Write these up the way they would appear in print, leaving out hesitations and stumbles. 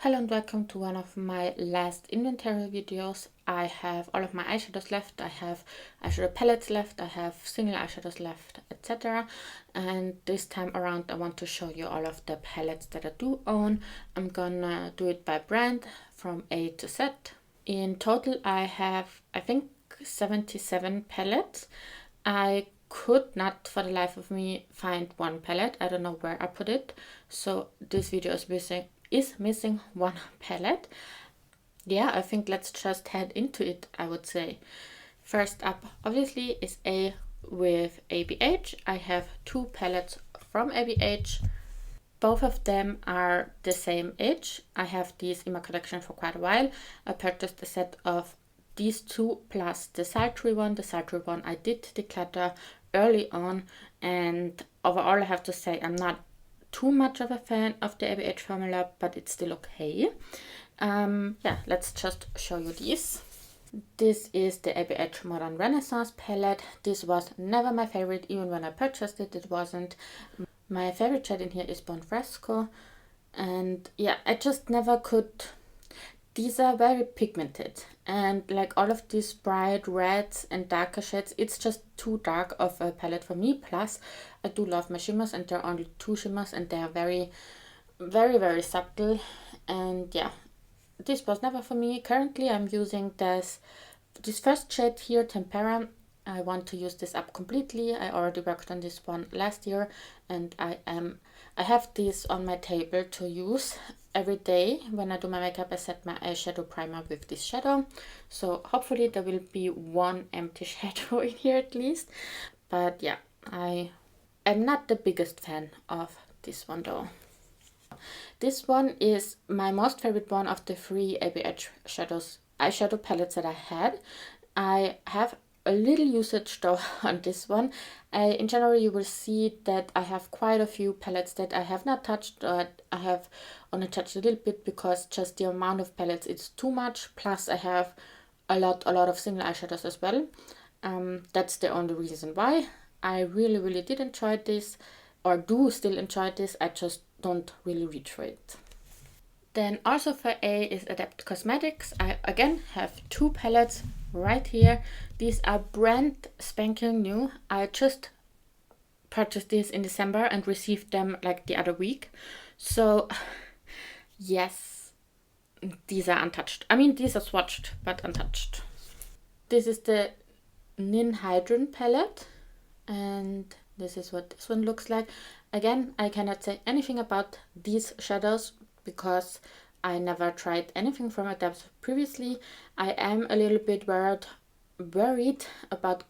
Hello and welcome to one of my last inventory videos. I have all of my eyeshadows left, I have eyeshadow palettes left, I have single eyeshadows left, etc. And this time around I want to show you all of the palettes that I do own. I'm gonna do it by brand from A to Z. In total I have, I think, 77 palettes. I could not for the life of me find one palette. I don't know where I put it, so this video is missing one palette. Yeah, I think let's just head into it, I would say. First up, obviously, is A with ABH. I have two palettes from ABH. Both of them are the same age. I have these in my collection for quite a while. I purchased a set of these two plus the sultry one. The sultry one I did declutter early on, and overall I have to say I'm not too much of a fan of the ABH formula, but it's still okay. Yeah, let's just show you these. This is the ABH Modern Renaissance palette. This was never my favorite, even when I purchased it, it wasn't. My favorite shade in here is Bon Fresco, and yeah, I just never could. These are very pigmented, and like all of these bright reds and darker shades, it's just too dark of a palette for me. Plus, I do love my shimmers, and there are only two shimmers, and they are very, very subtle. And yeah, this was never for me. Currently, I'm using this first shade here, Tempera. I want to use this up completely. I already worked on this one last year, and I have this on my table to use every day. When I do my makeup, I set my eyeshadow primer with this shadow, so hopefully there will be one empty shadow in here at least. But yeah, I am not the biggest fan of this one though. This one is my most favorite one of the three ABH eyeshadow palettes that I had. I have a little usage though on this one. In general, you will see that I have quite a few palettes that I have not touched, or I have only touched a little bit because just the amount of palettes it's too much. Plus I have a lot of single eyeshadows as well. That's the only reason why. I really did enjoy this, or do still enjoy this. I just don't really reach for it. Then also for A is Adept Cosmetics. I again have two palettes right here. These are brand spanking new. I just purchased these in December and received them like the other week. So yes, these are untouched. I mean, these are swatched but untouched. This is the Ninhydrin palette, and this is what this one looks like. Again, I cannot say anything about these shadows because I never tried anything from Adept previously. I am a little bit worried about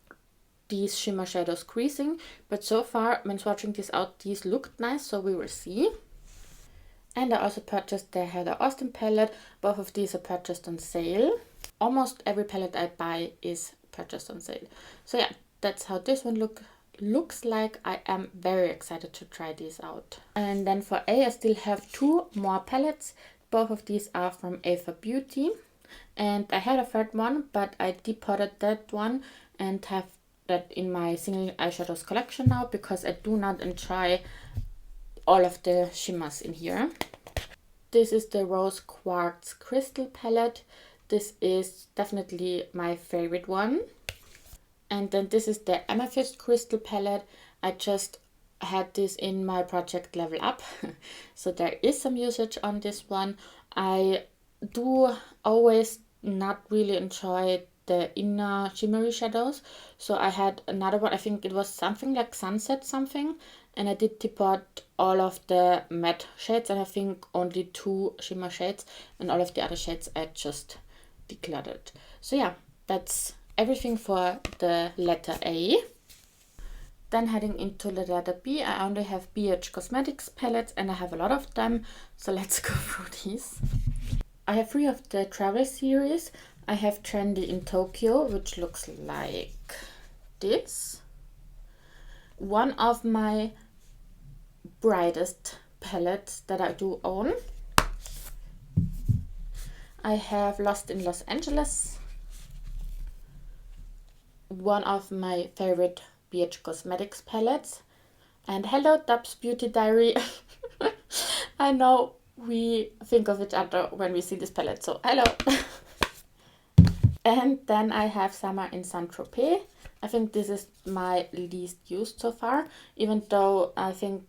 these shimmer shadows creasing, but so far when swatching this out, these looked nice, so we will see. And I also purchased the Heather Austin palette. Both of these are purchased on sale. Almost every palette I buy is purchased on sale. So yeah, that's how this one looks like. I am very excited to try these out. And then for A, I still have two more palettes. Both of these are from Athr Beauty, and I had a third one, but I depotted that one and have that in my single eyeshadows collection now because I do not enjoy all of the shimmers in here. This is the Rose Quartz Crystal palette. This is definitely my favorite one. And then this is the Amethyst Crystal palette. I just had this in my project Level Up, so there is some usage on this one. I do always not really enjoy the inner shimmery shadows, so I had another one. I think it was something like Sunset something, and I did depot all of the matte shades, and I think only two shimmer shades, and all of the other shades I just decluttered. So yeah, that's everything for the letter A. Then heading into the letter B, I only have ABH Cosmetics palettes, and I have a lot of them, so let's go through these. I have three of the travel series. I have Trendy in Tokyo, which looks like this. One of my brightest palettes that I do own. I have Lost in Los Angeles. One of my favorite ABH Cosmetics palettes. And hello, Dubs Beauty Diary. I know we think of each other when we see this palette, so hello. And then I have Summer in Saint-Tropez. I think this is my least used so far, even though I think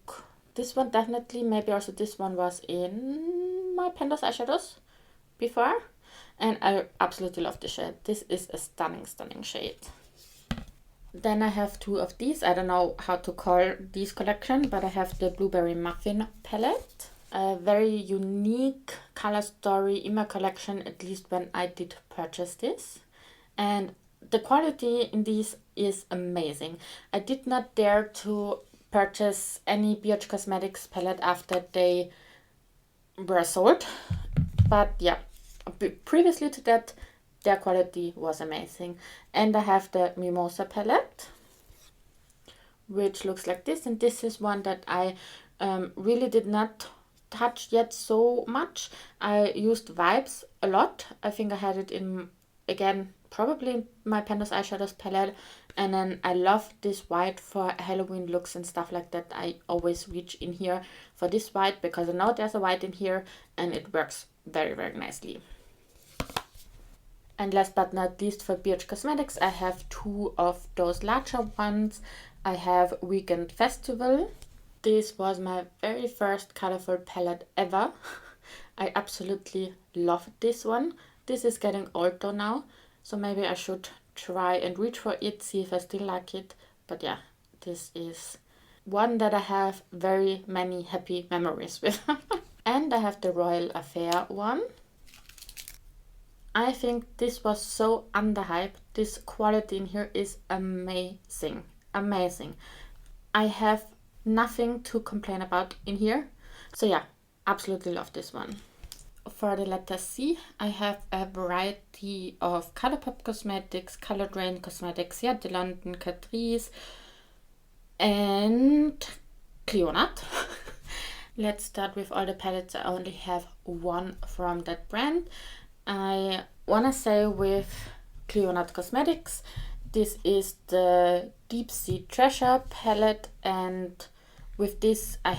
this one definitely, maybe also this one was in my Pendos eyeshadows before. And I absolutely love the shade. This is a stunning, stunning shade. Then I have two of these. I don't know how to call these collection, but I have the Blueberry Muffin palette. A very unique color story in my collection, at least when I did purchase this. And the quality in these is amazing. I did not dare to purchase any ABH Cosmetics palette after they were sold. But yeah, previously to that, their quality was amazing. And I have the Mimosa palette, which looks like this. And this is one that I really did not touch yet so much. I used Vibes a lot. I think I had it in, again, probably my Pendos eyeshadows palette. And then I love this white for Halloween looks and stuff like that. I always reach in here for this white because I know there's a white in here and it works very, very nicely. And last but not least, for ABH Cosmetics, I have two of those larger ones. I have Weekend Festival. This was my very first colorful palette ever. I absolutely love this one. This is getting old though now, so maybe I should try and reach for it, see if I still like it. But yeah, this is one that I have very many happy memories with. And I have the Royal Affair one. I think this was so underhyped. This quality in here is amazing. Amazing. I have nothing to complain about in here. So yeah, absolutely love this one. For the letter C, I have a variety of Colourpop Cosmetics, Raine Cosmetics, Ciate London, Catrice, and Clionadh. Let's start with all the palettes. I only have one from that brand. I want to say with Clionadh Cosmetics, this is the Deep Sea Treasure palette, and with this I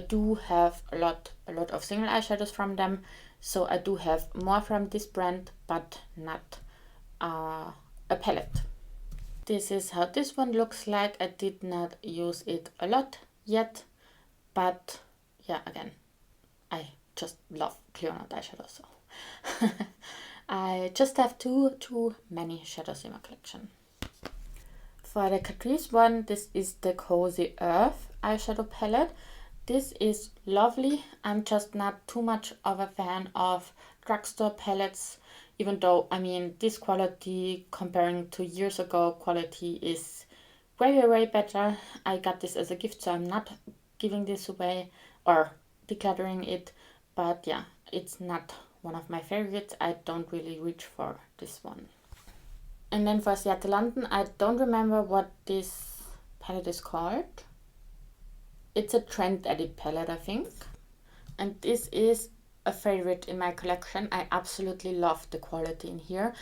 do have a lot of single eyeshadows from them, so I do have more from this brand, but not a palette. This is how this one looks like. I did not use it a lot yet, but yeah, again, I just love Clionadh eyeshadows, so I just have too many shadows in my collection. For the Catrice one, this is the Cozy Earth eyeshadow palette. This is lovely. I'm just not too much of a fan of drugstore palettes, even though, I mean, this quality comparing to years ago quality is way, way better. I got this as a gift, so I'm not giving this away or decluttering it, but yeah, it's not one of my favorites. I don't really reach for this one. And then for Ciate London, I don't remember what this palette is called. It's a trend edit palette, I think. And this is a favorite in my collection. I absolutely love the quality in here.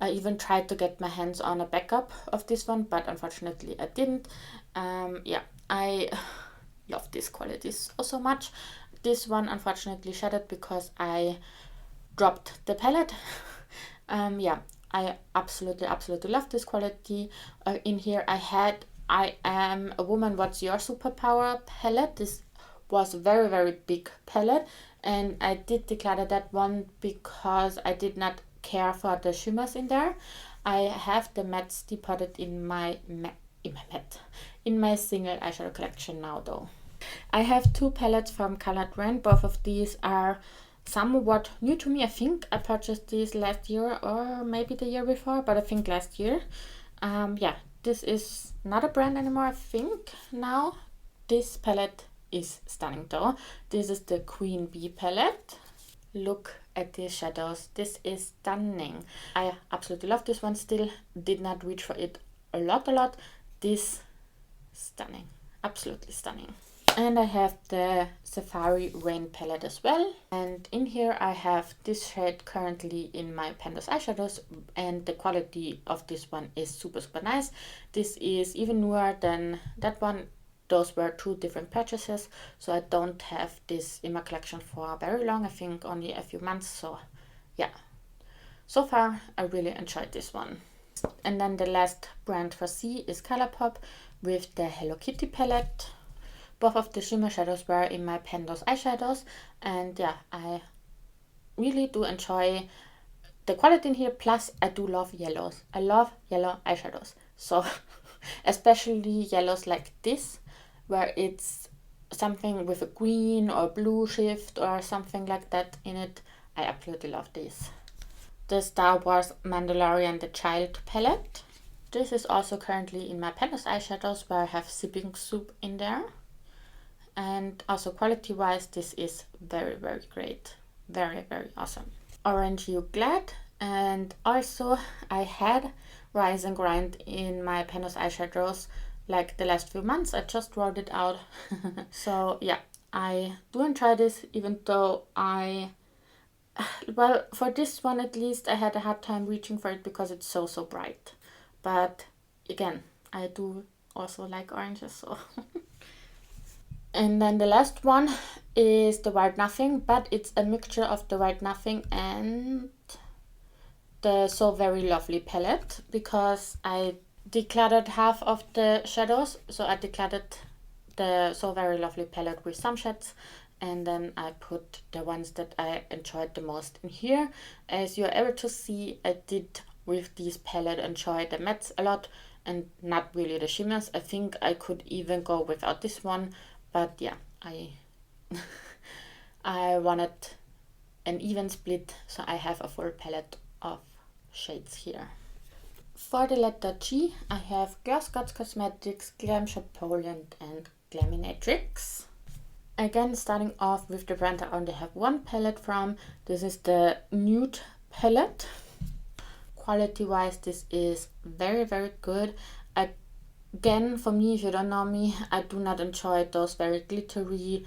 I even tried to get my hands on a backup of this one, but unfortunately I didn't. Yeah, I love this quality so much. This one unfortunately shattered because I dropped the palette. Yeah, I absolutely love this quality. In here I Am a Woman, What's Your Superpower palette. This was a very, very big palette, and I did declutter that one because I did not care for the shimmers in there. I have the mattes depotted in my single eyeshadow collection now though. I have two palettes from Colored Raine. Both of these are somewhat new to me. I think I purchased these last year or maybe the year before, but I think last year. Yeah, this is not a brand anymore, I think now. This palette is stunning though. This is the Queen Bee palette. Look at these shadows. This is stunning. I absolutely love this one still. Did not reach for it a lot. This stunning. Absolutely stunning. And I have the Safari Rain palette as well. And in here I have this shade currently in my Pendos eyeshadows, and the quality of this one is super nice. This is even newer than that one. those were 2 different purchases, so I don't have this in my collection for very long, I think only a few months. So yeah, so far I really enjoyed this one. And then the last brand for C is Colourpop with the Hello Kitty palette. Both of the shimmer shadows were in my Pendos eyeshadows, and yeah, I really do enjoy the quality in here. Plus I do love yellows. I love yellow eyeshadows, so especially yellows like this, where it's something with a green or blue shift or something like that in it. I absolutely love this. The Star Wars Mandalorian The Child palette. This is also currently in my Pendos eyeshadows, where I have Sipping Soup in there. And also quality wise, this is very great. Very awesome. Orange You Glad. And also I had Rise and Grind in my Pendos eyeshadows like the last few months. I just rolled it out. So yeah, I do enjoy this, even though well, for this one at least I had a hard time reaching for it because it's so bright. But again, I do also like oranges, so And then the last one is the White Nothing, but it's a mixture of the White Nothing and the So Very Lovely palette, because I decluttered half of the shadows. So I decluttered the So Very Lovely palette with some shades, and then I put the ones that I enjoyed the most in here. As you're able to see, I did with this palette enjoy the mattes a lot and not really the shimmers. I think I could even go without this one. But yeah, I wanted an even split, so I have a full palette of shades here. For the letter G, I have GlossGods Cosmetics, Glamshop Poland and Glaminatrix. Again, starting off with the brand I only have one palette from. This is the Nude palette. Quality wise, this is very good. Again, for me, if you don't know me, I do not enjoy those very glittery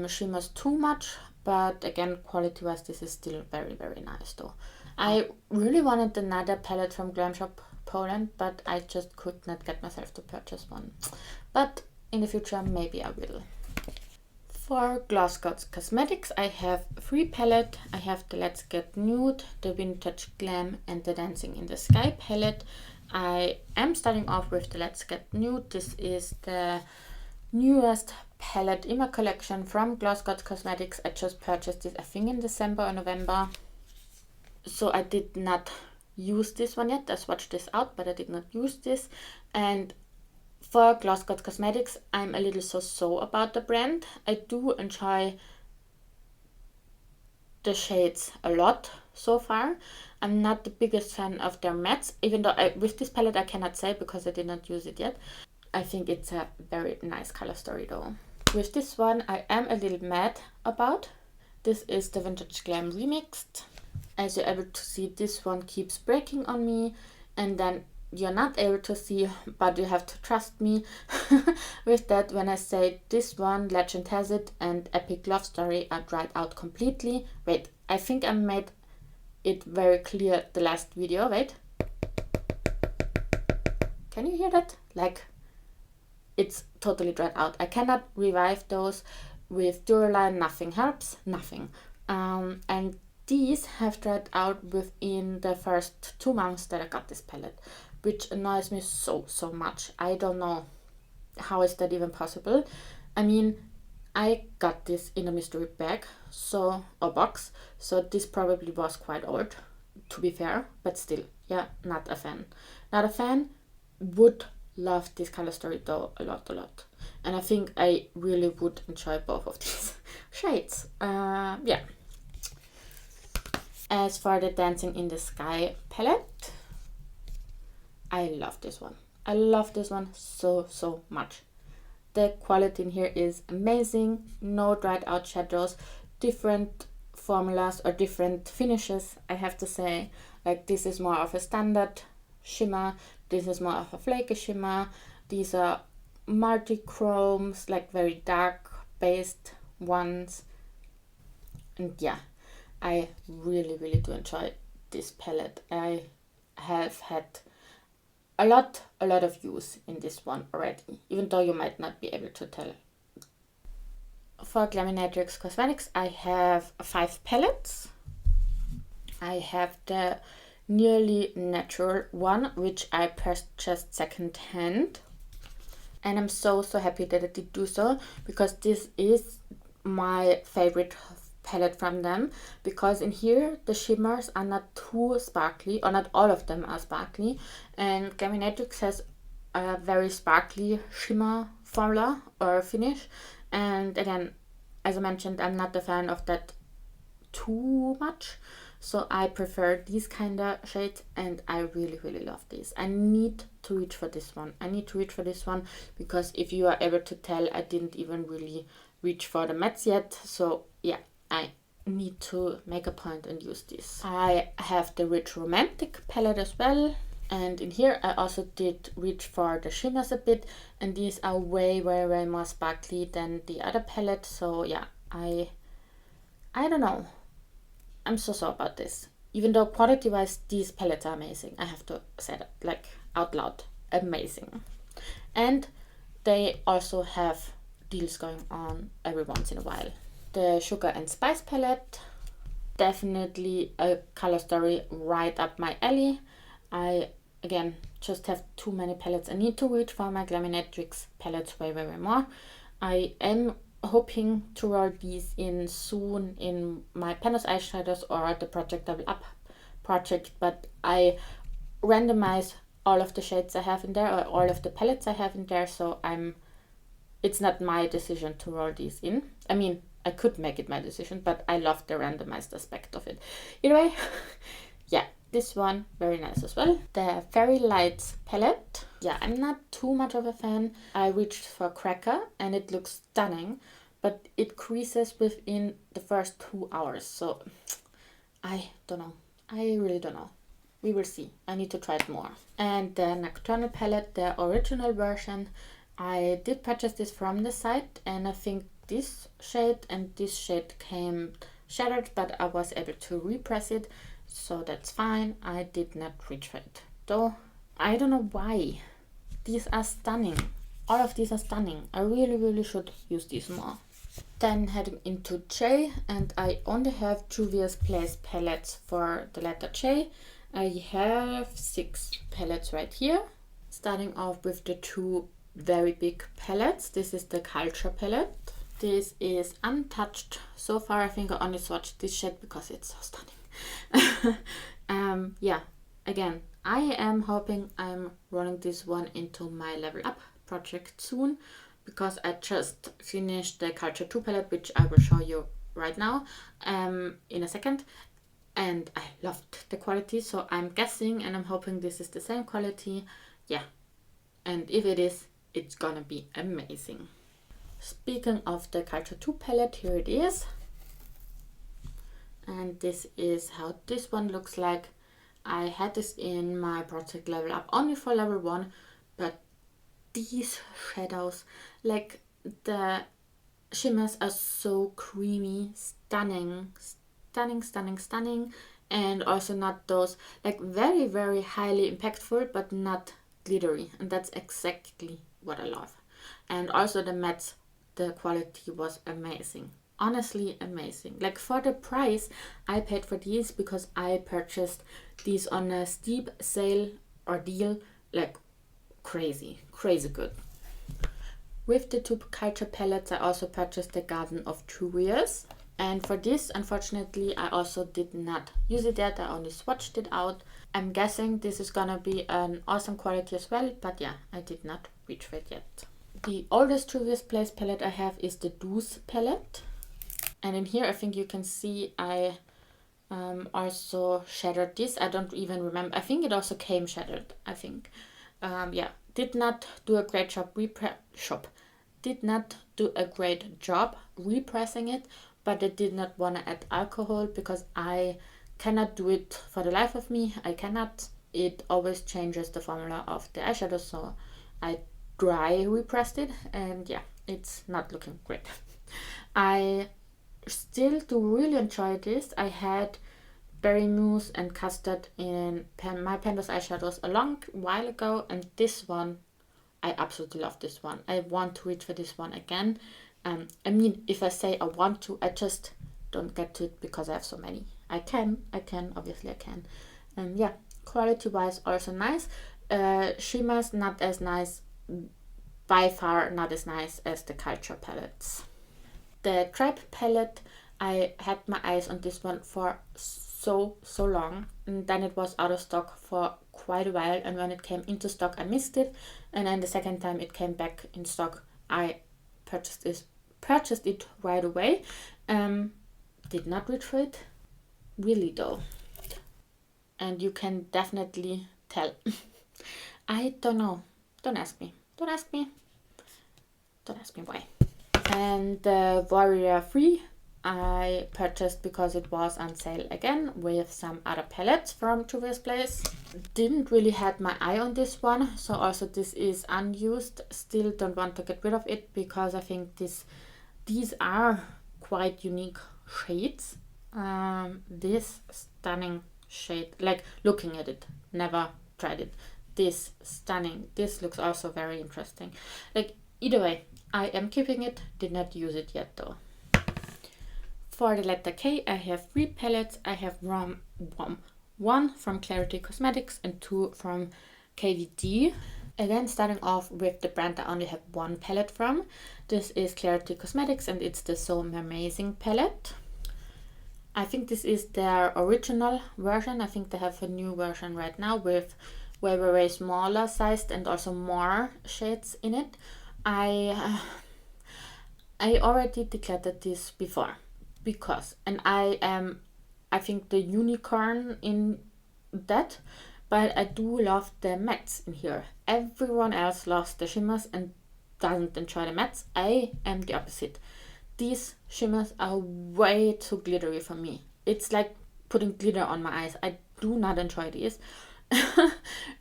shimmers too much. But again, quality-wise, this is still very nice though. I really wanted another palette from Glamshop Poland, but I just could not get myself to purchase one. But in the future, maybe I will. For GlossGods Cosmetics, I have 3 palettes. I have the Let's Get Nude, the Vintage Glam and the Dancing in the Sky palette. I am starting off with the Let's Get Nude. This is the newest palette in my collection from GlossGods Cosmetics. I just purchased this, I think, in December or November. So I did not use this one yet. I swatched this out, but I did not use this. And for GlossGods Cosmetics, I'm a little so about the brand. I do enjoy the shades a lot so far. I'm not the biggest fan of their mattes, even though with this palette I cannot say because I did not use it yet. I think it's a very nice color story though. With this one I am a little mad about. This is the Vintage Glam Remixed. As you're able to see, this one keeps breaking on me, and then you're not able to see, but you have to trust me with that when I say this one, Legend Has It and Epic Love Story are dried out completely. Wait, I think I made it very clear the last video. Wait, can you hear that? Like, it's totally dried out. I cannot revive those with Duraline. Nothing helps, nothing. And these have dried out within the first 2 months that I got this palette, which annoys me so much. I don't know how is that even possible. I mean, I got this in a mystery bag, or box, so this probably was quite old, to be fair, but still, yeah, not a fan. Not a fan. Would love this color story though a lot. And I think I really would enjoy both of these shades. Yeah. As for the Dancing in the Sky palette, I love this one. I love this one so much. The quality in here is amazing. No dried out shadows, different formulas or different finishes, I have to say. Like, this is more of a standard shimmer, this is more of a flaky shimmer. These are multi-chromes, like very dark based ones. And yeah, I really do enjoy this palette. I have had a lot of use in this one already, even though you might not be able to tell. For Glaminatrix Cosmetics, I have 5 palettes. I have the Nearly Natural one, which I purchased second hand. And I'm so happy that I did do so, because this is my favorite palette from them, because in here the shimmers are not too sparkly, or not all of them are sparkly, and Glaminatrix has a very sparkly shimmer formula or finish, and again, as I mentioned, I'm not a fan of that too much, so I prefer these kind of shades, and I really love this. I need to reach for this one. Because if you are able to tell, I didn't even really reach for the mattes yet, so yeah, I need to make a point and use this. I have the Rich Romantic palette as well, and in here I also did reach for the shimmers a bit, and these are way more sparkly than the other palette, so yeah, I don't know. I'm so sorry about this. Even though quality wise these palettes are amazing, I have to say that, like, out loud, amazing. And they also have deals going on every once in a while. The Sugar and Spice palette, definitely a color story right up my alley. I again just have too many palettes. I need to reach for my Glaminatrix palettes way more. I am hoping to roll these in soon in my Panos eyeshadows or the Project Double Up project, but I randomize all of the shades I have in there, or all of the palettes I have in there, so it's not my decision to roll these in. I mean, I could make it my decision, but I love the randomized aspect of it. Either way, yeah, this one, very nice as well. The Fairy Lights palette. Yeah, I'm not too much of a fan. I reached for Cracker and it looks stunning, but it creases within the first 2 hours. So I don't know. I really don't know. We will see. I need to try it more. And the Nocturnal palette, the original version. I did purchase this from the site, and I think this shade and this shade came shattered, but I was able to repress it, so that's fine. I did not reach for it. Though, I don't know why. These are stunning. All of these are stunning. I really should use these more. Then heading into J, and I only have Juvia's Place palettes for the letter J. I have 6 palettes right here. Starting off with the 2 very big palettes. This is the Culture palette. This is untouched. So far I think I only swatched this shade because it's so stunning. Yeah, again, I am hoping I'm rolling this one into my Level Up project soon, because I just finished the Culture 2 palette, which I will show you right now in a second, and I loved the quality, so I'm guessing and I'm hoping this is the same quality. Yeah, and if it is, it's gonna be amazing. Speaking of the Culture 2 palette, here it is. And this is how this one looks like. I had this in my project Level Up only for level 1, but these shadows, like the shimmers are so creamy, stunning, and also not those, like, very highly impactful but not glittery, and that's exactly what I love. And also the mattes, the quality was amazing, honestly amazing. Like, for the price I paid for these, because I purchased these on a steep sale or deal, like crazy good. With the 2 Culture palettes I also purchased the Garden of Juvia's, and for this unfortunately I also did not use it yet. I only swatched it out. I'm guessing this is gonna be an awesome quality as well, but yeah, I did not reach for it yet. The oldest Juvia's Place palette I have is the Douce palette, and in here I think you can see I also shattered this. I don't even remember. I think it also came shattered, I think. Yeah, did not do a great job repressing it, but I did not want to add alcohol because I cannot do it for the life of me. I cannot. It always changes the formula of the eyeshadow, so I dry repressed it, and yeah, it's not looking great. I still do really enjoy this. I had berry mousse and custard in my Pandos eyeshadows a long while ago, and this one, I absolutely love this one. I want to reach for this one again. I mean, if I say I want to, I just don't get to it because I have so many. I can, obviously I can. And yeah, quality wise also nice. Shimmers not as nice, by far not as nice as the Culture palettes. The Tribe palette, I had my eyes on this one for so long, and then it was out of stock for quite a while, and when it came into stock I missed it, and then the second time it came back in stock I purchased it right away. Did not reach for it, really though, and you can definitely tell. I don't know, don't ask me why. And the Warrior 3 I purchased because it was on sale again with some other palettes from Juvia's Place. Didn't really had my eye on this one, so also this is unused. Still don't want to get rid of it because I think these are quite unique shades. This stunning shade, like looking at it, never tried it. This stunning, this looks also very interesting. Like either way, I am keeping it, did not use it yet though. For the letter K, I have 3 palettes. I have one from Klarity Cosmetics and 2 from KVD. Again, starting off with the brand I only have 1 palette from. This is Klarity Cosmetics and it's the So Amazing palette. I think this is their original version. I think they have a new version right now with way smaller sized and also more shades in it. I already declared this before because, and I am, I think, the unicorn in that, but I do love the mattes in here. Everyone else loves the shimmers and doesn't enjoy the mattes. I am the opposite. These shimmers are way too glittery for me. It's like putting glitter on my eyes. I do not enjoy these.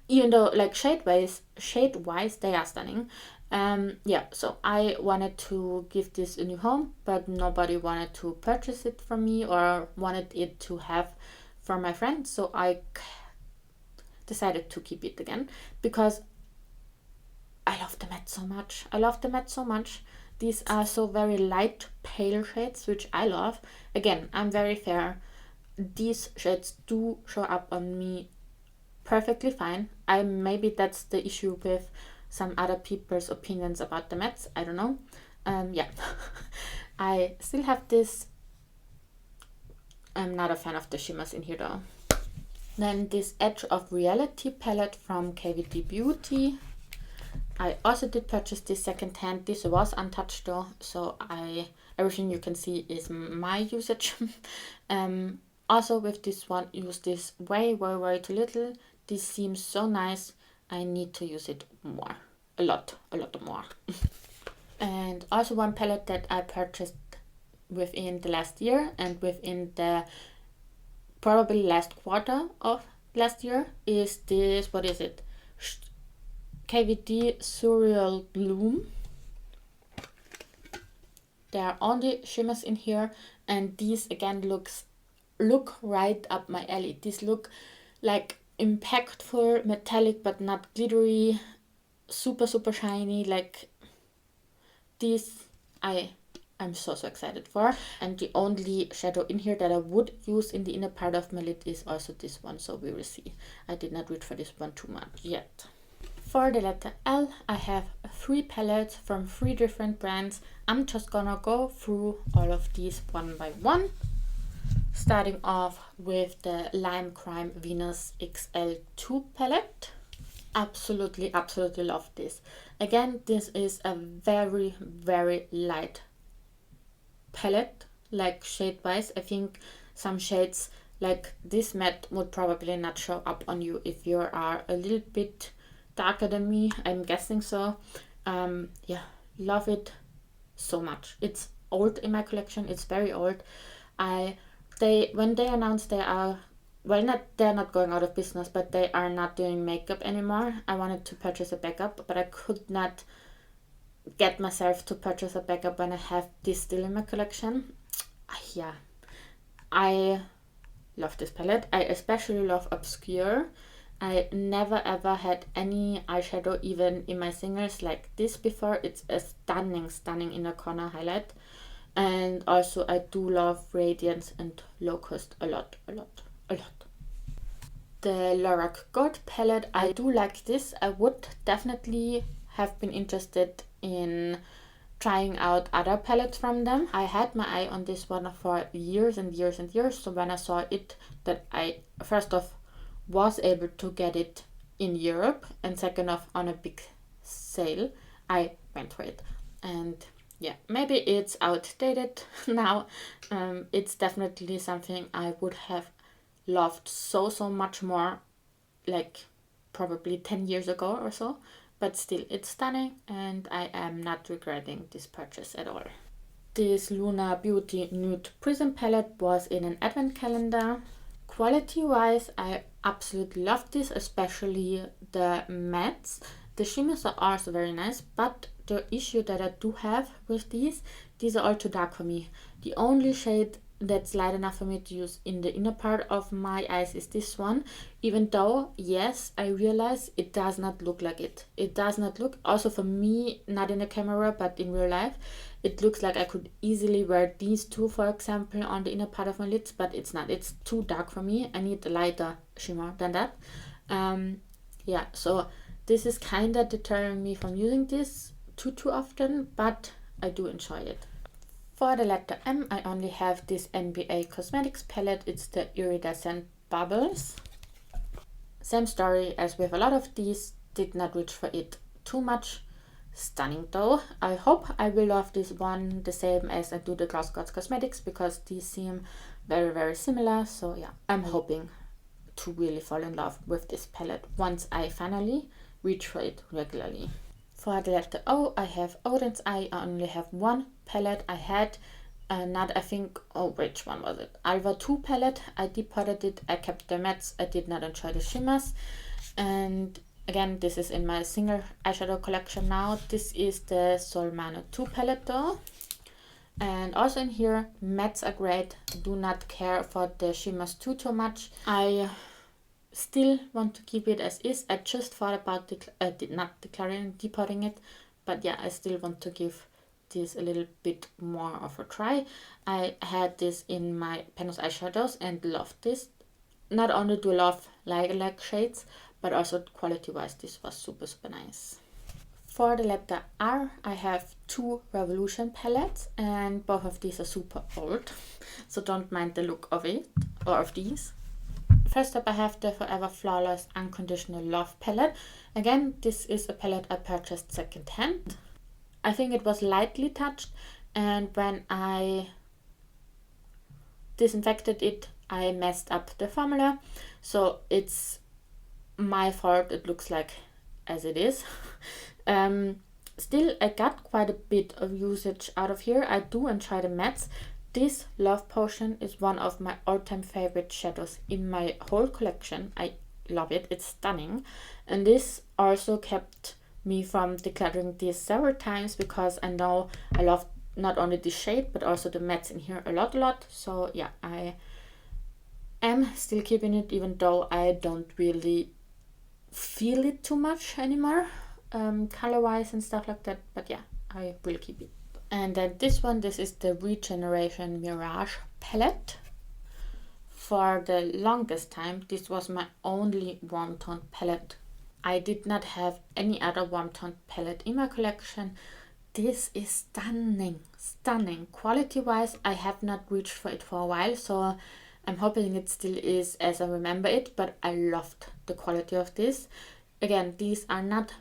Even though like shade wise they are stunning. Yeah, so I wanted to give this a new home, but nobody wanted to purchase it from me or wanted it to have from my friend, so I decided to keep it again because I love the matte so much. These are so very light pale shades, which I love. Again, I'm very fair. These shades do show up on me perfectly fine. Maybe that's the issue with some other people's opinions about the mattes. I don't know. Yeah. I still have this. I'm not a fan of the shimmers in here though. Then this Edge of Reality palette from KVD Beauty. I also did purchase this second hand. This was untouched though, so everything you can see is my usage. Also with this one, use this way too little. This seems so nice. I need to use it more, a lot more. And also one palette that I purchased within the last year and within the probably last quarter of last year is this, what is it? KVD Surreal Bloom. There are only shimmers in here, and these again look right up my alley. These look like impactful, metallic but not glittery, super shiny. Like these I'm so excited for. And the only shadow in here that I would use in the inner part of my lid is also this one, so we will see. I did not reach for this one too much yet. For the letter L, I have 3 palettes from 3 different brands. I'm just gonna go through all of these one by one. Starting off with the Lime Crime Venus XL2 palette. Absolutely love this. Again, this is a very light palette, like shade wise. I think some shades like this matte would probably not show up on you if you are a little bit darker than me. I'm guessing so. Yeah, love it so much. It's old in my collection. It's very old. When they announced they're not going out of business, but they are not doing makeup anymore, I wanted to purchase a backup, but I could not get myself to purchase a backup when I have this still in my collection. Yeah, I love this palette. I especially love Obscure. I never ever had any eyeshadow even in my singles like this before. It's a stunning inner corner highlight. And also I do love Radiance and Locust a lot. The Lorac Gold palette, I do like this. I would definitely have been interested in trying out other palettes from them. I had my eye on this one for years and years. So when I saw it, that I first off was able to get it in Europe, and second off on a big sale, I went for it. And yeah, maybe it's outdated now. It's definitely something I would have loved so much more, like probably 10 years ago or so. But still, it's stunning, and I am not regretting this purchase at all. This Lunar Beauty Nude Prism palette was in an advent calendar. Quality-wise, I absolutely love this, especially the mattes. The shimmers are also very nice, but the issue that I do have with these are all too dark for me. The only shade that's light enough for me to use in the inner part of my eyes is this one, even though, yes, I realize it does not look like it. It does not look, also for me, not in the camera, but in real life, it looks like I could easily wear these two, for example, on the inner part of my lids, but it's not. It's too dark for me. I need a lighter shimmer than that. Yeah, so this is kind of deterring me from using this too often, but I do enjoy it. For the letter M, I only have this MBA Cosmetics palette. It's the Iridescent Bubbles. Same story as with a lot of these, did not reach for it too much. Stunning though. I hope I will love this one the same as I do the GlossGods Cosmetics, because these seem very similar. So yeah, I'm hoping to really fall in love with this palette once I finally reach for it regularly. For the letter O, I have Oden's Eye. I only have one palette. I had I think, which one was it? Alva 2 palette. I depotted it. I kept the mattes. I did not enjoy the shimmers. And again, this is in my single eyeshadow collection now. This is the Sol Mano 2 palette though. And also in here, mattes are great. Do not care for the shimmers too much. I still want to keep it as is. I just thought about not declaring depotting it, but yeah, I still want to give this a little bit more of a try. I had this in my Panos eyeshadows and loved this. Not only do I love lilac shades, but also quality wise this was super nice. For the letter R, I have two Revolution palettes, and both of these are super old, so don't mind the look of it or of these. First up, I have the Forever Flawless Unconditional Love palette. Again, this is a palette I purchased second hand. I think it was lightly touched, and when I disinfected it, I messed up the formula. So it's my fault, it looks like as it is. Still, I got quite a bit of usage out of here. I do enjoy the mattes. This Love Potion is one of my all-time favorite shadows in my whole collection. I love it. It's stunning. And this also kept me from decluttering this several times, because I know I love not only the shade but also the mattes in here a lot. So yeah, I am still keeping it, even though I don't really feel it too much anymore, color-wise and stuff like that. But yeah, I will keep it. And then this one, this is the Regeneration Mirage palette. For the longest time, this was my only warm tone palette. I did not have any other warm tone palette in my collection. This is stunning. Quality wise, I have not reached for it for a while, so I'm hoping it still is as I remember it, but I loved the quality of this. Again, these are not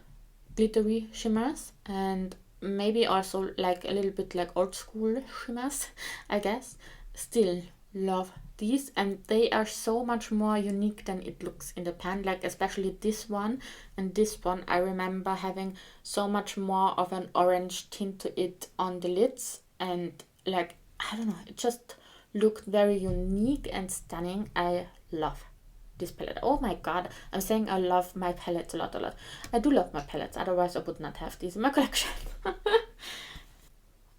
glittery shimmers, and maybe also like a little bit like old school shimmers, I guess. Still love these, and they are so much more unique than it looks in the pan. Like especially this one and this one, I remember having so much more of an orange tint to it on the lids, and like, I don't know, it just looked very unique and stunning. I love this palette. Oh my god, I'm saying I love my palettes a lot. I do love my palettes, otherwise I would not have these in my collection.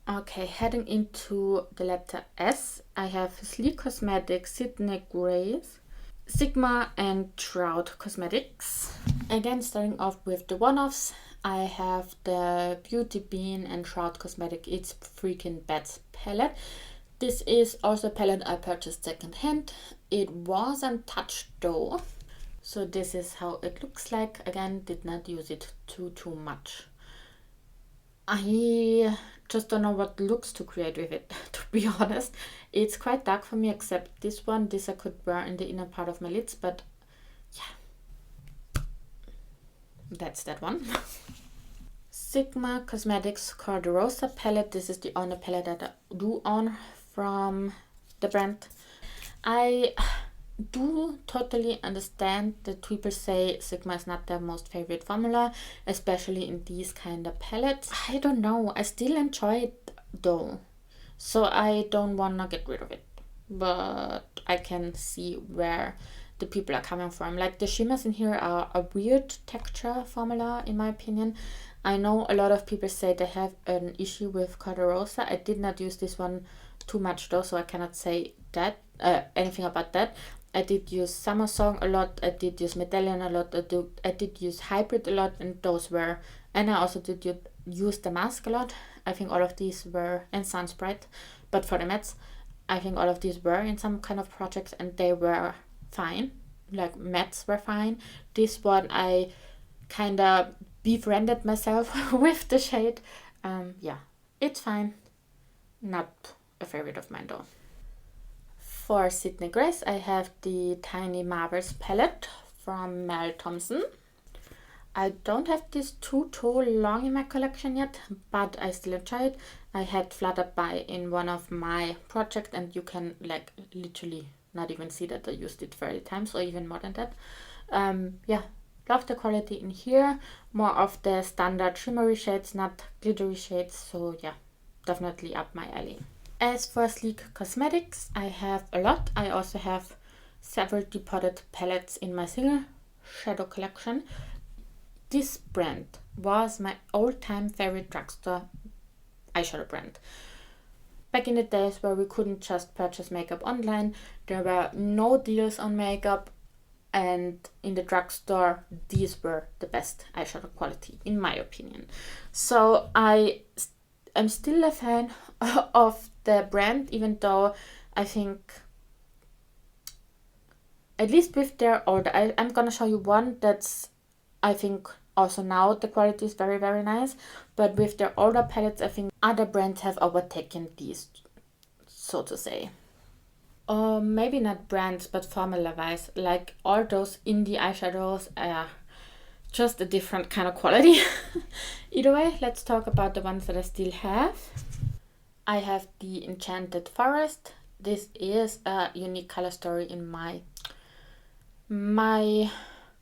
Okay, heading into the letter S, I have Sleek Cosmetics, Sydney Grace, Sigma, and Shroud Cosmetics. Again, starting off with the one-offs, I have the Beauty Bean and Shroud Cosmetic It's Freaking Bad palette. This is also a palette I purchased secondhand. It wasn't touched though. So this is how it looks like. Again, did not use it too much. I just don't know what looks to create with it, to be honest. It's quite dark for me, except this one. This I could wear in the inner part of my lids, but yeah. That's that one. Sigma Cosmetics Corderosa palette. This is the only palette that I do own from the brand. I do totally understand that people say Sigma is not their most favorite formula, especially in these kind of palettes. I don't know, I still enjoy it though, so I don't want to get rid of it, but I can see where the people are coming from. Like the shimmers in here are a weird texture formula in my opinion. I know a lot of people say they have an issue with Corderosa. I did not use this one too much though, so I cannot say that anything about that. I did use Summer Song a lot, I did use Medallion a lot, I did use Hybrid a lot, and those were, and I also did use the mask a lot. I think all of these were, and Sunsprite, but for the mattes, I think all of these were in some kind of projects and they were fine, like mattes were fine. This one I kind of befriended myself with the shade. Yeah, it's fine, not a favorite of mine though. For Sydney Grace, I have the Tiny Marvels palette from Mel Thompson. I don't have this too long in my collection yet, but I still enjoy it. I had Fluttered By in one of my projects, and you can like literally not even see that I used it 30 times or even more than that. Yeah, love the quality in here. More of the standard shimmery shades, not glittery shades, so yeah, definitely up my alley. As for Sleek Cosmetics, I have a lot. I also have several depotted palettes in my single shadow collection. This brand was my all-time favorite drugstore eyeshadow brand. Back in the days where we couldn't just purchase makeup online, there were no deals on makeup, and in the drugstore, these were the best eyeshadow quality, in my opinion. So I'm still a fan of the brand, even though I think, at least with their order, I'm gonna show you one that's, I think also now the quality is very nice, but with their older palettes, I think other brands have overtaken these, so to say. Or maybe not brands, but formula wise, like all those indie eyeshadows are just a different kind of quality. Either way, let's talk about the ones that I still have. I have the Enchanted Forest. This is a unique color story in my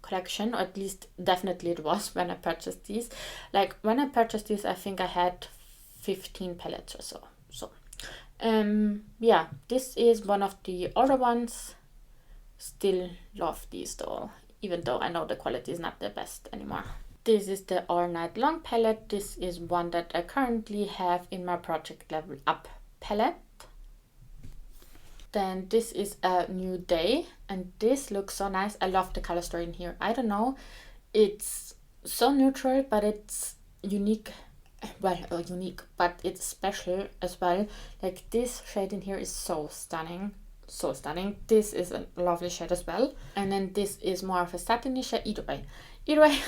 collection, or at least definitely it was when I purchased these. Like when I purchased these, I think I had 15 palettes or so. Yeah, this is one of the older ones. Still love these though, even though I know the quality is not the best anymore. This is the All Night Long palette. This is one that I currently have in my Project Level Up palette. Then this is a New Day, and this looks so nice. I love the color story in here. I don't know, it's so neutral, but it's unique. Well, unique, but it's special as well. Like this shade in here is so stunning. So stunning. This is a lovely shade as well. And then this is more of a satiny shade. Either way.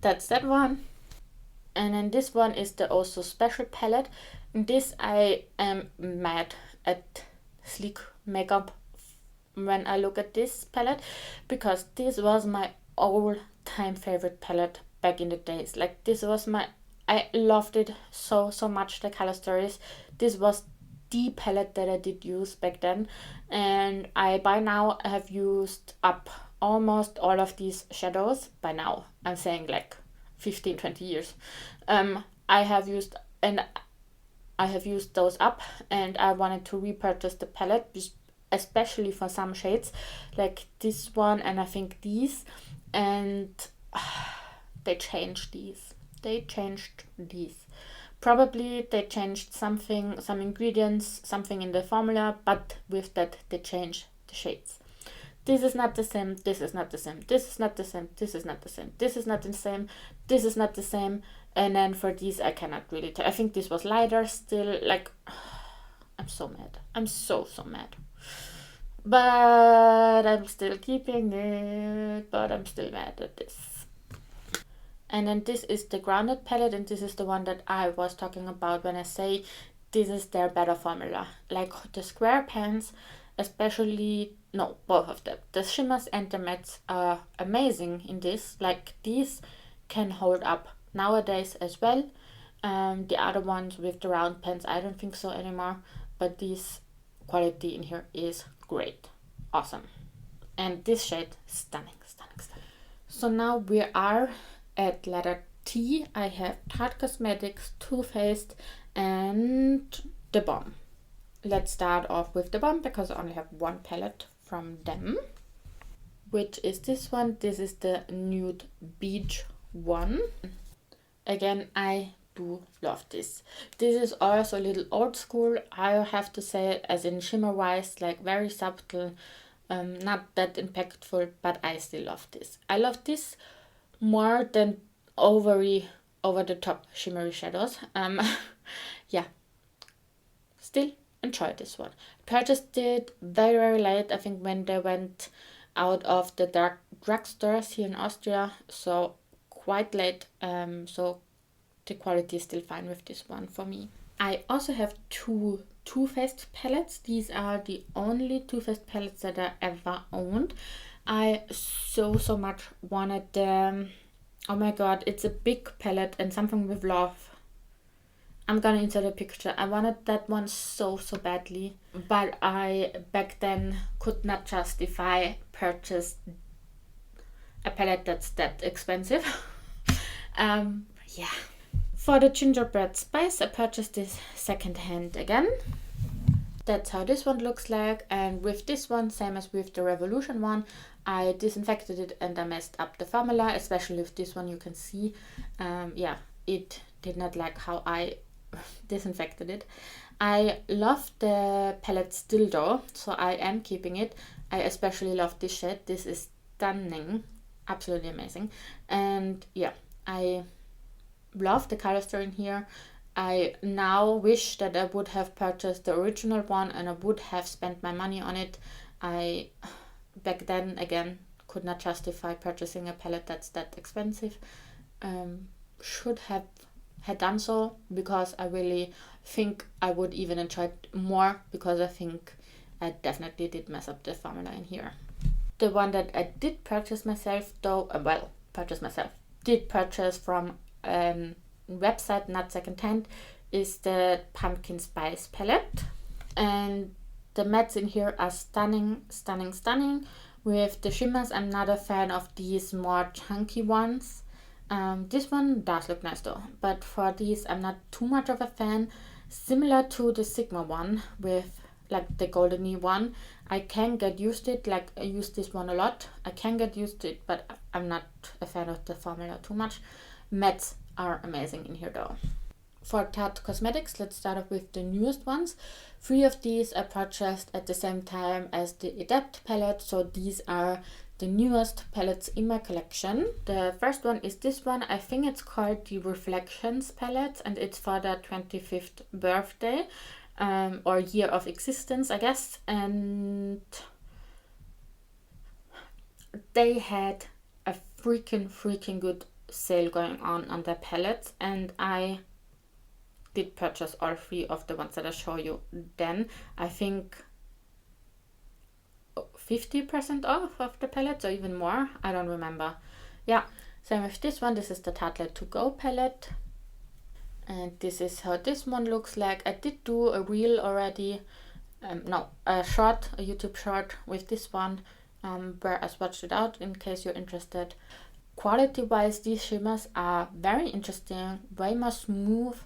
That's that one. And then this one is the also special palette. And this I am mad at Sleek Makeup when I look at this palette, because this was my all-time favorite palette back in the days. Like this was I loved it so much, the color stories. This was the palette that I did use back then, and I by now have used up almost all of these shadows. By now I'm saying like 15-20 years. I have used those up, and I wanted to repurchase the palette, especially for some shades like this one and I think these, and they changed these Probably they changed something, some ingredients, something in the formula, but with that they changed the shades. This is not the same, this is not the same, this is not the same, this is not the same, this is not the same, this is not the same. And then for these I cannot really tell. I think this was lighter still. Like, I'm so mad. I'm so mad. But I'm still keeping it, but I'm still mad at this. And then this is the Grounded palette, and this is the one that I was talking about when I say this is their better formula. Like the square pans, especially, no, both of them. The shimmers and the mattes are amazing in this. Like, these can hold up nowadays as well. The other ones with the round pans, I don't think so anymore. But this quality in here is great. Awesome. And this shade, stunning, stunning, stunning. So now we are at letter T. I have Tarte Cosmetics, Too Faced, and the Balm. Let's start off with the Balm because I only have one palette from them, which is this one. This is the Nude Beach one. Again, I do love this. This is also a little old school, I have to say, as in shimmer wise, like very subtle, not that impactful, but I still love this. I love this more than over the top shimmery shadows. Yeah, still enjoy this one. Purchased it very late, I think when they went out of the drugstores here in Austria, so quite late. So the quality is still fine with this one for me. I also have two Too Faced palettes. These are the only Too Faced palettes that I ever owned. I so much wanted them. Oh my god, it's a big palette and something with love. I'm gonna insert a picture. I wanted that one so badly, but I back then could not justify purchase a palette that's that expensive. Yeah. For the gingerbread spice, I purchased this secondhand again. That's how this one looks like. And with this one, same as with the Revolution one, I disinfected it and I messed up the formula, especially with this one. You can see, yeah, it did not like how I disinfected it. I love the palette still though, so I am keeping it. I especially love this shade. This is stunning, absolutely amazing. And yeah, I love the color story in here. I now wish that I would have purchased the original one and I would have spent my money on it. I back then again could not justify purchasing a palette that's that expensive. Should have had done so, because I really think I would even enjoy it more, because I think I definitely did mess up the formula in here. The one that I did purchase myself though, did purchase from website, not secondhand, is the Pumpkin Spice palette. And the mattes in here are stunning. With the shimmers, I'm not a fan of these more chunky ones. This one does look nice though, but for these I'm not too much of a fan. Similar to the Sigma one with like the goldeny one, I can get used to it. Like, I use this one a lot, I can get used to it, but I'm not a fan of the formula too much. Mattes are amazing in here though. For Tarte Cosmetics, let's start off with the newest ones. 3 of these I purchased at the same time as the Adept palette, so these are the newest palettes in my collection. The first one is this one. I think it's called the Reflections palette, and it's for their 25th birthday, or year of existence, I guess. And they had a freaking good sale going on their palettes, and I did purchase all 3 of the ones that I show you then. I think 50% off of the palettes, or even more, I don't remember. Yeah, same with this one. This is the Tarte To Go palette, and this is how this one looks like. I did do a reel already, a YouTube short with this one, where I swatched it out in case you're interested. Quality wise, these shimmers are very interesting, way more smooth,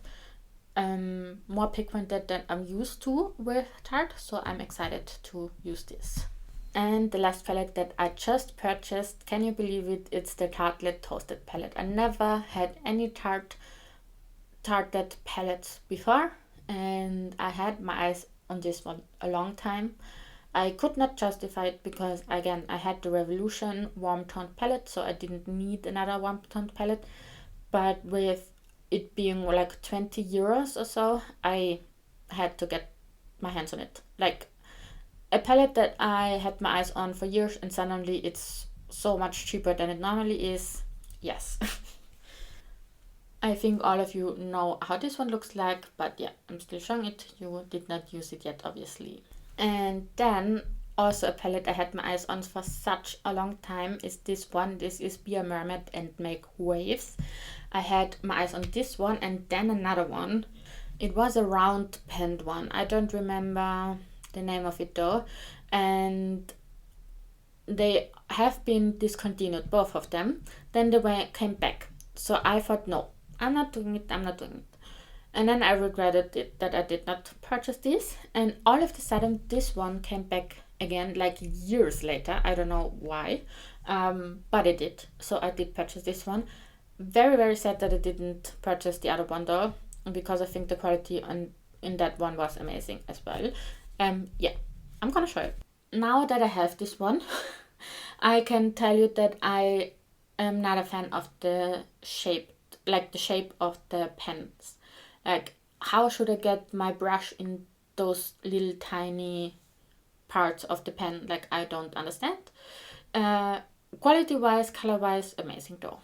more pigmented than I'm used to with Tarte, so I'm excited to use this. And the last palette that I just purchased, can you believe it? It's the Tartelette Toasted palette. I never had any Tarte started palettes before, and I had my eyes on this one a long time. I could not justify it because, again, I had the Revolution warm toned palette, so I didn't need another warm toned palette. But with it being like 20 euros or so, I had to get my hands on it. Like a palette that I had my eyes on for years, and suddenly it's so much cheaper than it normally is. Yes. I think all of you know how this one looks like, but yeah, I'm still showing it. You did not use it yet, obviously. And then also a palette I had my eyes on for such a long time is this one. This is Be a Mermaid and Make Waves. I had my eyes on this one and then another one. It was a round penned one. I don't remember the name of it though. And they have been discontinued, both of them. Then they came back. So I thought, no, I'm not doing it. And then I regretted it that I did not purchase this. And all of a sudden, this one came back again, like years later. I don't know why, but it did. So I did purchase this one. Very, very sad that I didn't purchase the other one though, because I think the quality in that one was amazing as well. Yeah, I'm gonna show you. Now that I have this one, I can tell you that I am not a fan of the shape, like the shape of the pens. Like, how should I get my brush in those little tiny parts of the pen? Like, I don't understand. Quality wise, color wise, amazing though.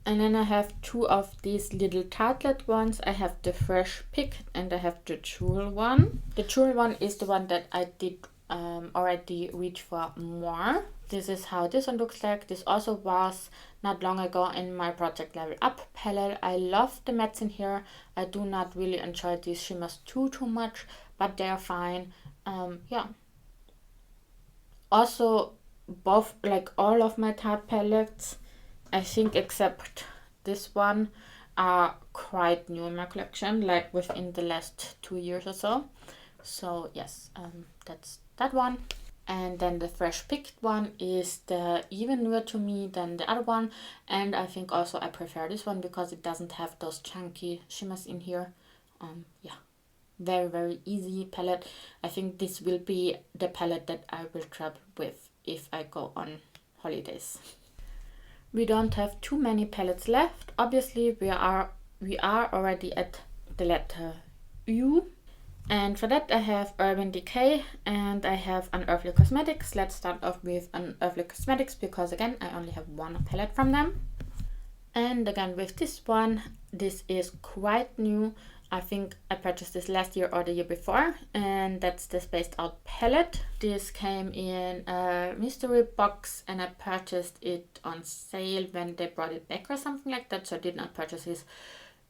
And then I have two of these little tartlet ones. I have the Fresh Pick and I have the Jewel one. The Jewel one is the one that I did already reach for more. This is how this one looks like. This also was not long ago in my Project Level Up palette. I love the mattes in here. I do not really enjoy these shimmers too much, but they're fine. Yeah. Also, both, like all of my Tarte palettes, I think except this one, are quite new in my collection, like within the last 2 years or so. So yes, that's that one. And then the Fresh Picked one is the even newer to me than the other one. And I think also I prefer this one because it doesn't have those chunky shimmers in here. Yeah, very, very easy palette. I think this will be the palette that I will travel with if I go on holidays. We don't have too many palettes left. Obviously, we are already at the letter U. And for that I have Urban Decay and I have Unearthly Cosmetics. Let's start off with Unearthly Cosmetics because again I only have one palette from them. And again with this one, this is quite new. I think I purchased this last year or the year before, and that's the Spaced Out palette. This came in a mystery box and I purchased it on sale when they brought it back or something like that, so I did not purchase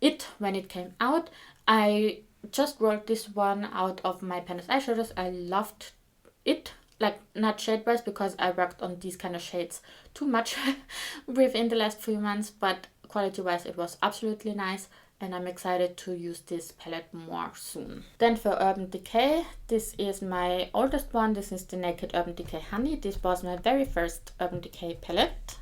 it when it came out. I just rolled this one out of my Panis eyeshadows. I loved it, like not shade wise because I worked on these kind of shades too much within the last few months, but quality wise it was absolutely nice and I'm excited to use this palette more soon. Then for Urban Decay, this is my oldest one. This is the Naked Urban Decay Honey. This was my very first Urban Decay palette.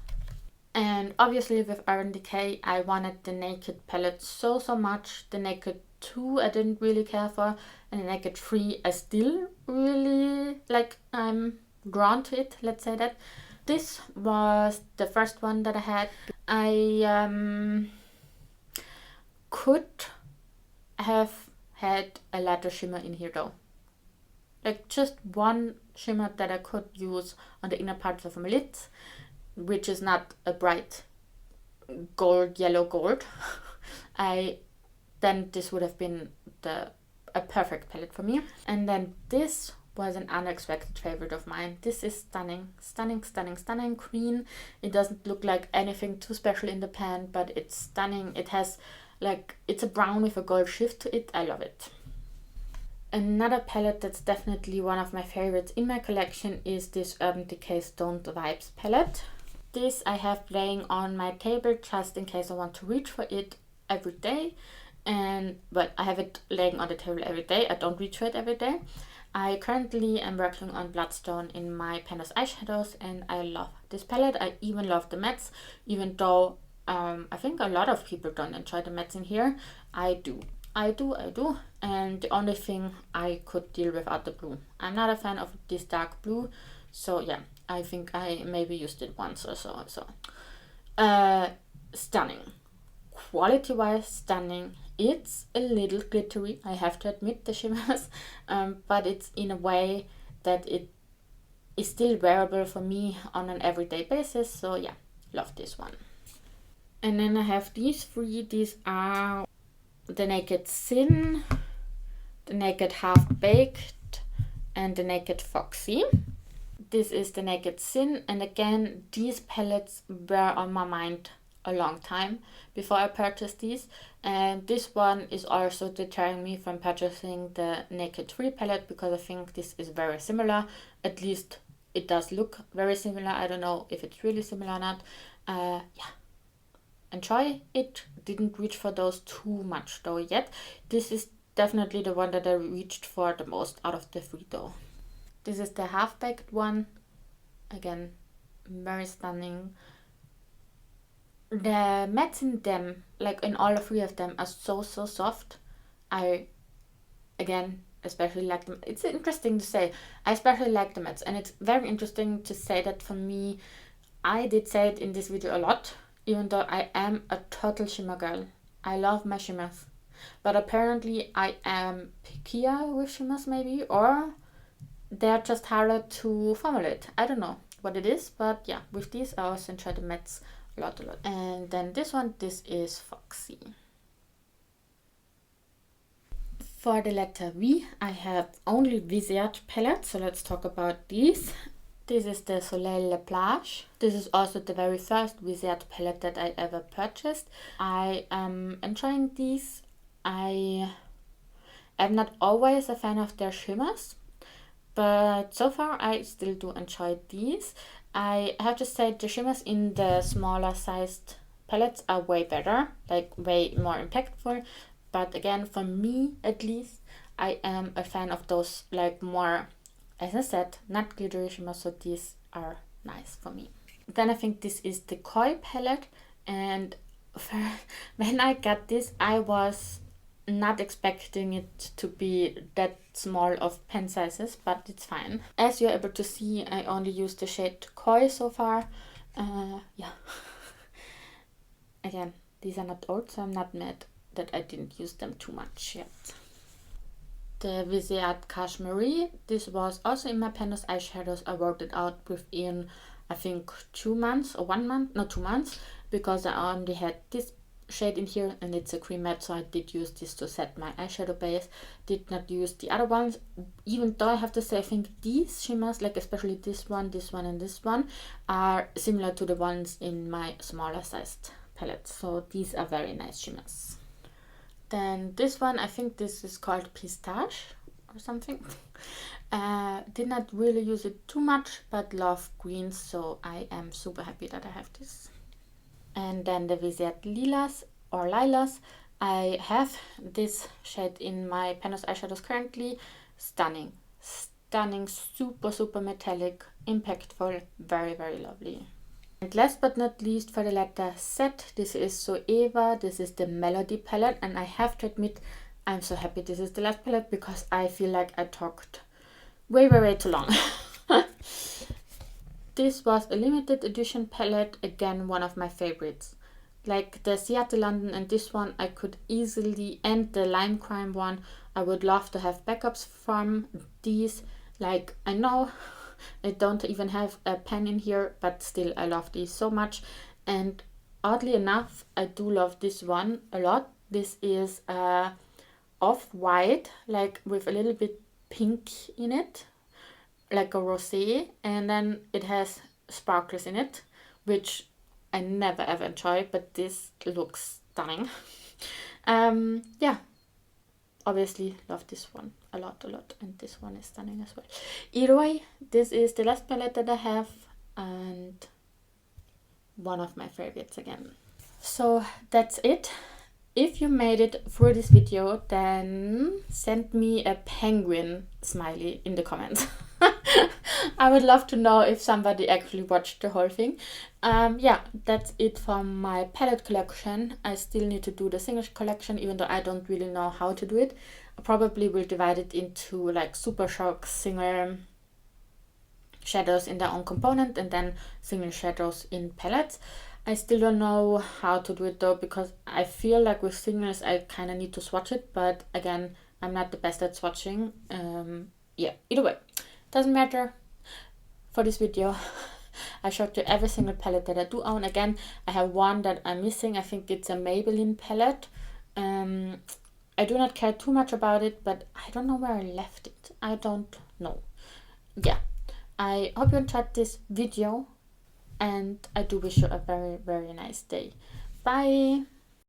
And obviously with Urban Decay I wanted the Naked palette so much. The Naked 2 I didn't really care for, and the Naked 3 I still really like. I'm drawn to it, let's say that. This was the first one that I had. I could have had a lighter shimmer in here though. Like just one shimmer that I could use on the inner parts of my lids, which is not a bright gold, yellow gold. Then this would have been a perfect palette for me. And then this was an unexpected favorite of mine. This is stunning, stunning, stunning, stunning green. It doesn't look like anything too special in the pan, but it's stunning. It has like, it's a brown with a gold shift to it. I love it. Another palette that's definitely one of my favorites in my collection is this Urban Decay Stoned Vibes palette. This I have laying on my table just in case I want to reach for it every day. But I have it laying on the table every day. I don't reach for it every day. I currently am working on Bloodstone in my Panis eyeshadows and I love this palette. I even love the mattes, even though I think a lot of people don't enjoy the mattes in here. I do. And the only thing I could deal without the blue. I'm not a fan of this dark blue, so yeah, I think I maybe used it once or so. Stunning. Quality wise, stunning. It's a little glittery, I have to admit, the shimmers, but it's in a way that it is still wearable for me on an everyday basis. So yeah, love this one. And then I have these three. These are the Naked Sin, the Naked Half Baked, and the Naked Foxy. This is the Naked Sin, and again, these palettes were on my mind a long time before I purchased these, and this one is also deterring me from purchasing the Naked 3 palette because I think this is very similar. At least it does look very similar. I don't know if it's really similar or not. Yeah, enjoy it. Didn't reach for those too much though yet. This is definitely the one that I reached for the most out of the three though. This is the half-baked one. Again, very stunning. The mattes in them, like in all three of them, are so soft. I, again, especially like them. It's interesting to say. I especially like the mattes, and it's very interesting to say that for me. I did say it in this video a lot, even though I am a total shimmer girl. I love my shimmers. But apparently I am pickier with shimmers maybe, or they're just harder to formulate. I don't know what it is, but yeah, with these I also enjoy the mattes a lot. And then this one, this is Foxy. For the letter V, I have only Viseart palettes, so let's talk about these. This is the Soleil La Plage. This is also the very first Viseart palette that I ever purchased. I am enjoying these. I am not always a fan of their shimmers, but so far I still do enjoy these. I have to say the shimmers in the smaller sized palettes are way better, like way more impactful. But again, for me at least, I am a fan of those like more, as I said, not glittery shimmers, so these are nice for me. Then I think this is the Koi palette, and when I got this, I was not expecting it to be that small of pen sizes, but it's fine. As you're able to see, I only used the shade Koi so far. Yeah. Again, these are not old, so I'm not mad that I didn't use them too much yet. The Viseart Cashmere, this was also in my Panos eyeshadows. I worked it out within, I think, 2 months or 1 month, no 2 months, because I only had this shade in here and it's a cream matte, so I did use this to set my eyeshadow base. Did not use the other ones, even though I have to say I think these shimmers, like especially this one and this one, are similar to the ones in my smaller sized palette, so these are very nice shimmers. Then this one, I think this is called Pistache or something. Did not really use it too much, but love greens, so I am super happy that I have this. And then the Viseart Lilas or Lilas. I have this shade in my Panos eyeshadows currently. Stunning, super metallic, impactful, very lovely. And last but not least, for the letter Z, this is Zoeva. This is the Melody palette, and I have to admit, I'm so happy this is the last palette because I feel like I talked way too long. This was a limited edition palette, again one of my favorites. Like the Ciate London and this one I could easily, and the Lime Crime one, I would love to have backups from these. Like, I know I don't even have a pen in here, but still I love these so much. And oddly enough, I do love this one a lot. This is off-white, like with a little bit pink in it, like a rosé, and then it has sparkles in it, which I never ever enjoy, but this looks stunning. Yeah, obviously love this one a lot, and this one is stunning as well. Either way, this is the last palette that I have, and one of my favorites again. So that's it. If you made it through this video, then send me a penguin smiley in the comments. I would love to know if somebody actually watched the whole thing. Yeah, that's it for my palette collection. I still need to do the single collection, even though I don't really know how to do it. I probably will divide it into like Super Shock single shadows in their own component and then single shadows in palettes. I still don't know how to do it though, because I feel like with singles I kind of need to swatch it, but again, I'm not the best at swatching. Yeah, either way, doesn't matter. For this video, I showed you every single palette that I do own. Again, I have one that I'm missing. I think it's a Maybelline palette. I do not care too much about it, but I don't know where I left it. I don't know. Yeah, I hope you enjoyed this video, and I do wish you a very, very nice day. Bye!